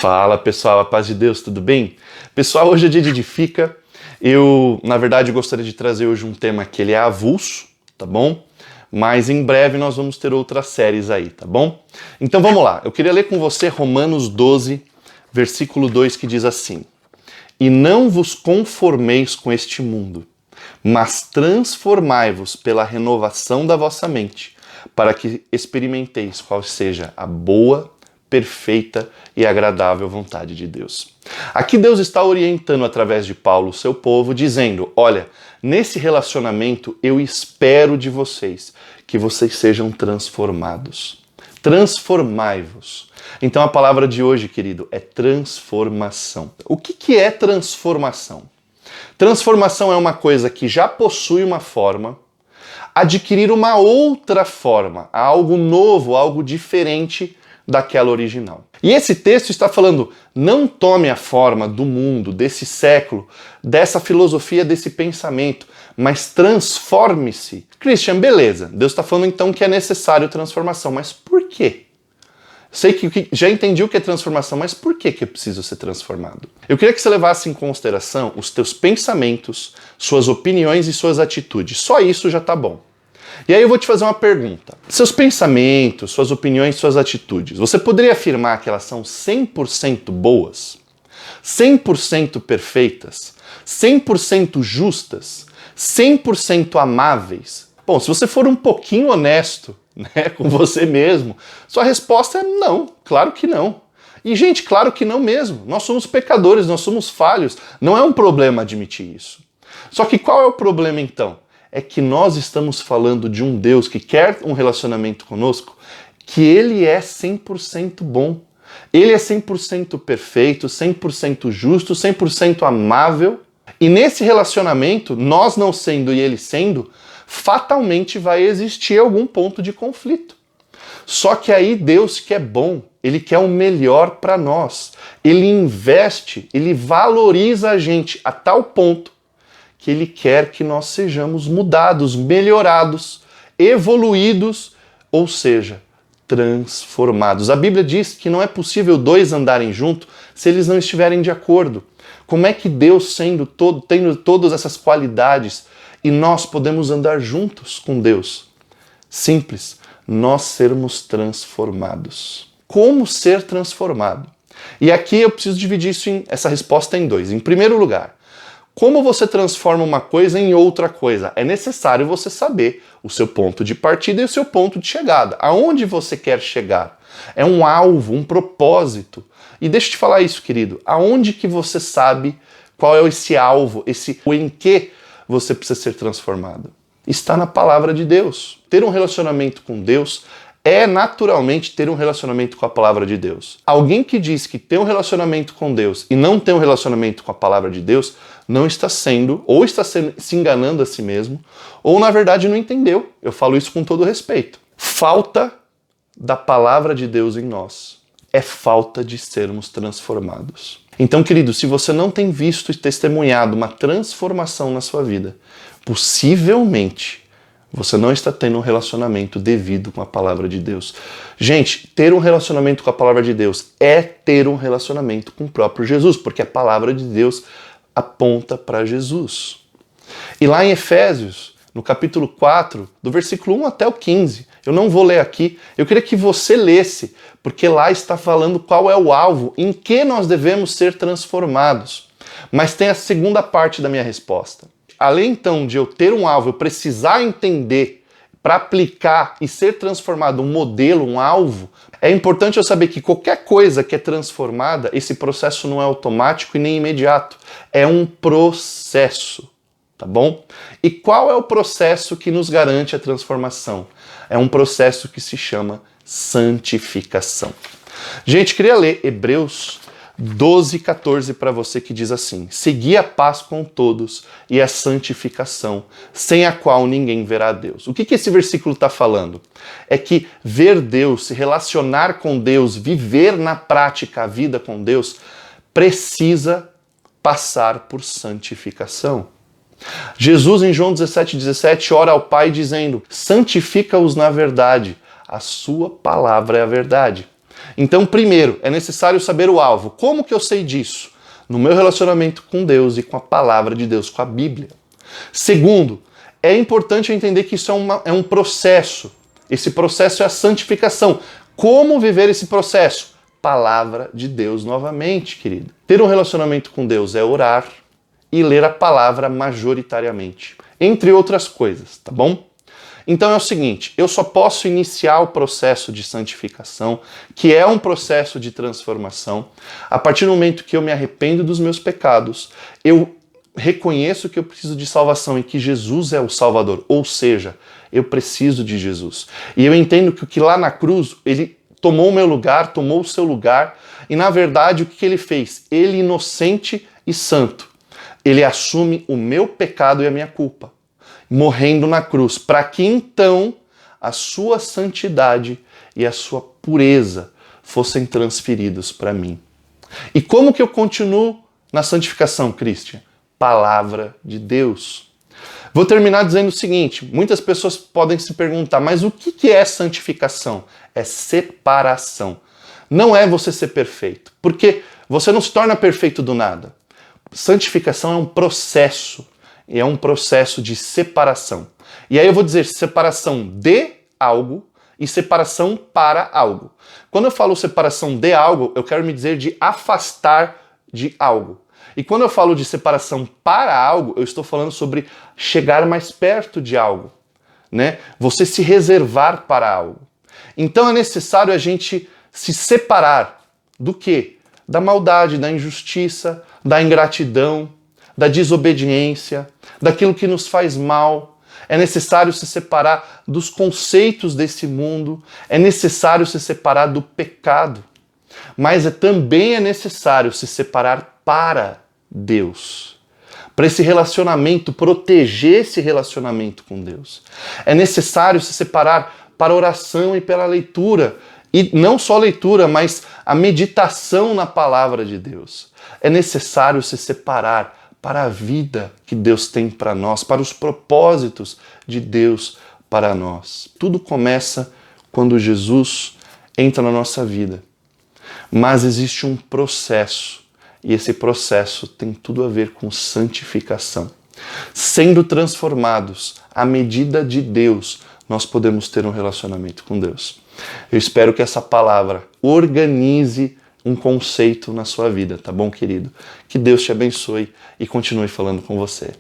Fala pessoal, a paz de Deus, tudo bem? Pessoal, hoje é dia de Edifica. Eu, na verdade, gostaria de trazer hoje um tema que ele é avulso, tá bom? Mas em breve nós vamos ter outras séries aí, tá bom? Então vamos lá, eu queria ler com você Romanos 12, versículo 2, que diz assim: E não vos conformeis com este mundo, mas transformai-vos pela renovação da vossa mente, para que experimenteis qual seja a boa, perfeita e agradável vontade de Deus. Aqui Deus está orientando através de Paulo o seu povo, dizendo: olha, nesse relacionamento eu espero de vocês que vocês sejam transformados. Transformai-vos. Então a palavra de hoje, querido, é transformação. O que é transformação? Transformação é uma coisa que já possui uma forma, adquirir uma outra forma, algo novo, algo diferente daquela original. E esse texto está falando: não tome a forma do mundo, desse século, dessa filosofia, desse pensamento, mas transforme-se. Christian, beleza, Deus está falando então que é necessário transformação, mas por quê? Sei que já entendi o que é transformação, mas por que eu preciso ser transformado? Eu queria que você levasse em consideração os teus pensamentos, suas opiniões e suas atitudes. Só isso já tá bom. E aí eu vou te fazer uma pergunta. Seus pensamentos, suas opiniões, suas atitudes, você poderia afirmar que elas são 100% boas? 100% perfeitas? 100% justas? 100% amáveis? Bom, se você for um pouquinho honesto, com você mesmo, sua resposta é não, claro que não. E gente, claro que não mesmo. Nós somos pecadores, nós somos falhos. Não é um problema admitir isso. Só que qual é o problema então? É que nós estamos falando de um Deus que quer um relacionamento conosco, que ele é 100% bom. Ele é 100% perfeito, 100% justo, 100% amável. E nesse relacionamento, nós não sendo e ele sendo, fatalmente vai existir algum ponto de conflito. Só que aí Deus, que é bom, ele quer o melhor para nós. Ele investe, ele valoriza a gente a tal ponto que ele quer que nós sejamos mudados, melhorados, evoluídos, ou seja, transformados. A Bíblia diz que não é possível dois andarem juntos se eles não estiverem de acordo. Como é que Deus, tendo todas essas qualidades, e nós podemos andar juntos com Deus? Simples, nós sermos transformados. Como ser transformado? E aqui eu preciso dividir essa resposta em dois. Em primeiro lugar, como você transforma uma coisa em outra coisa? É necessário você saber o seu ponto de partida e o seu ponto de chegada. Aonde você quer chegar? É um alvo, um propósito. E deixa eu te falar isso, querido. Aonde que você sabe qual é esse alvo, o em que você precisa ser transformado? Está na palavra de Deus. Ter um relacionamento com Deus é naturalmente ter um relacionamento com a palavra de Deus. Alguém que diz que tem um relacionamento com Deus e não tem um relacionamento com a palavra de Deus, não está sendo, ou está se enganando a si mesmo, ou na verdade não entendeu. Eu falo isso com todo respeito. Falta da palavra de Deus em nós é falta de sermos transformados. Então, querido, se você não tem visto e testemunhado uma transformação na sua vida, possivelmente você não está tendo um relacionamento devido com a palavra de Deus. Gente, ter um relacionamento com a palavra de Deus é ter um relacionamento com o próprio Jesus, porque a palavra de Deus aponta para Jesus. E lá em Efésios, no capítulo 4, do versículo 1 até o 15, eu não vou ler aqui, eu queria que você lesse, porque lá está falando qual é o alvo, em que nós devemos ser transformados. Mas tem a segunda parte da minha resposta. Além então de eu ter um alvo, eu precisar entender para aplicar e ser transformado um modelo, um alvo, é importante eu saber que qualquer coisa que é transformada, esse processo não é automático e nem imediato. É um processo, tá bom? E qual é o processo que nos garante a transformação? É um processo que se chama santificação. Gente, queria ler Hebreus 12:14 para você, que diz assim: segui a paz com todos e a santificação, sem a qual ninguém verá Deus. O que esse versículo está falando? É que ver Deus, se relacionar com Deus, viver na prática a vida com Deus, precisa passar por santificação. Jesus, em João 17:17, ora ao Pai dizendo: santifica-os na verdade, a sua palavra é a verdade. Então, primeiro, é necessário saber o alvo. Como que eu sei disso? No meu relacionamento com Deus e com a palavra de Deus, com a Bíblia. Segundo, é importante entender que isso é um processo. Esse processo é a santificação. Como viver esse processo? Palavra de Deus novamente, querido. Ter um relacionamento com Deus é orar e ler a palavra majoritariamente, entre outras coisas, tá bom? Então é o seguinte, eu só posso iniciar o processo de santificação, que é um processo de transformação, a partir do momento que eu me arrependo dos meus pecados, eu reconheço que eu preciso de salvação e que Jesus é o Salvador, ou seja, eu preciso de Jesus. E eu entendo que lá na cruz, ele tomou o meu lugar, tomou o seu lugar, e na verdade o que ele fez? Ele, inocente e santo, ele assume o meu pecado e a minha culpa, morrendo na cruz, para que então a sua santidade e a sua pureza fossem transferidos para mim. E como que eu continuo na santificação, Christian? Palavra de Deus. Vou terminar dizendo o seguinte, muitas pessoas podem se perguntar, mas o que é santificação? É separação. Não é você ser perfeito, porque você não se torna perfeito do nada. Santificação é um processo, e é um processo de separação. E aí eu vou dizer separação de algo e separação para algo. Quando eu falo separação de algo, eu quero me dizer de afastar de algo. E quando eu falo de separação para algo, eu estou falando sobre chegar mais perto de algo, né? Você se reservar para algo. Então é necessário a gente se separar do quê? Da maldade, da injustiça, da ingratidão, da desobediência, daquilo que nos faz mal. É necessário se separar dos conceitos desse mundo, é necessário se separar do pecado. Mas também é necessário se separar para Deus. Para esse relacionamento, proteger esse relacionamento com Deus. É necessário se separar para a oração e pela leitura. E não só leitura, mas a meditação na palavra de Deus. É necessário se separar para a vida que Deus tem para nós, para os propósitos de Deus para nós. Tudo começa quando Jesus entra na nossa vida. Mas existe um processo, e esse processo tem tudo a ver com santificação. Sendo transformados à medida de Deus, nós podemos ter um relacionamento com Deus. Eu espero que essa palavra organize um conceito na sua vida, tá bom, querido? Que Deus te abençoe e continue falando com você.